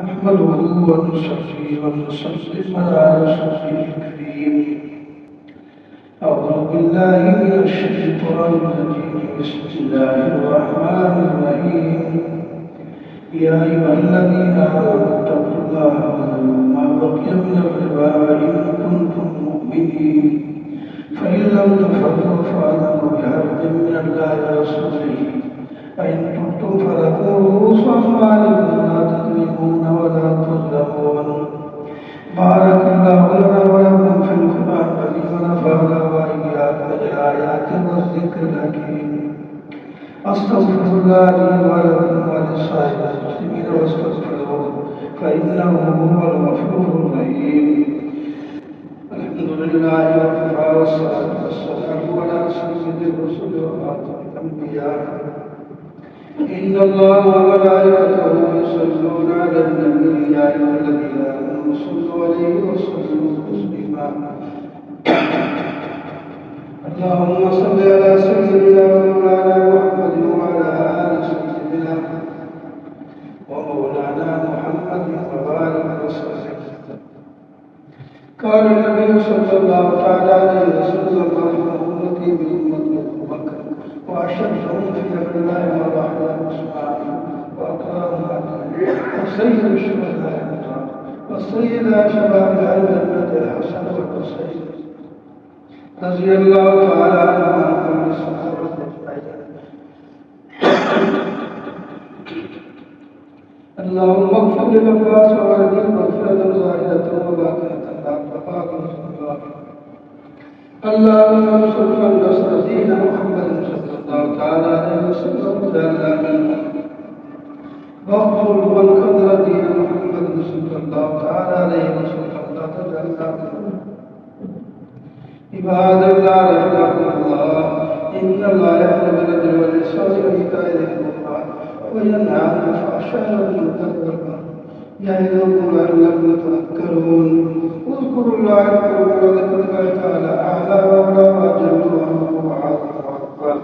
نحمده ونصلي ونسلم على رسوله الكريم. أعوذ بالله من الشيطان الرجيم. بسم الله الرحمن الرحيم. يا أيها الذين آمنوا اتقوا الله وذروا ما بقي من الربا إن كنتم مؤمنين، فإن لم تفعلوا فاعلموا بحرب من الله ورسوله، فإن تبتم فلكم رؤوس أموالكم لا تظلمون ولا تظلمون. بارك الله لنا ولكم في القرآن العظيم ونفعنا وإياكم بالآيات والذكر الحكيم. أستغفر الله لي ولكم ولسائر المسلمين واستغفروه فإنه هو الغفور الرحيم. الحمد لله وكفى والصلاة والسلام على سيد الرسل وخاتم الأنبياء. إن الله وملائكته يصلون على النبي يا أيها الذين آمنوا صلوا عليه وسلموا تسليما. اللهم صل على سيدنا ومولانا محمد وعلى آل سيدنا ومولانا محمد وبارك وسلم. قال النبي صلى الله تعالى عليه وسلم: رحم أمتي بأمة أبو بكر وأشدهم في أمر الله وضحى عثمان وأكرمها وسيد الشهداء وسيد شباب الجنة الحسن والحسين رضي الله تعالى عنهم وكل الصحابة أجمعين. اللهم اغفر للعباس وولده مغفرة ظاهرة وباطنة لا تفاق الله. اللهم انصر من نصر دين محمد صلى الله تعالى عليه وسلم وجعلنا منهم، واغفر من خذل دين محمد صلى الله تعالى عليه وسلم لا تجعلنا منهم. عباد الله رحمكم الله، إن الله يأمر بالعدل والإحسان وإيتاء ذي القربى وينهى عن الفحشاء والمنكر والبغي يعظكم لعلكم تذكرون. اذكروا الله يذكركم وذكر الله تعالى أعلى وأولى وأجل وأعظم وأكبر.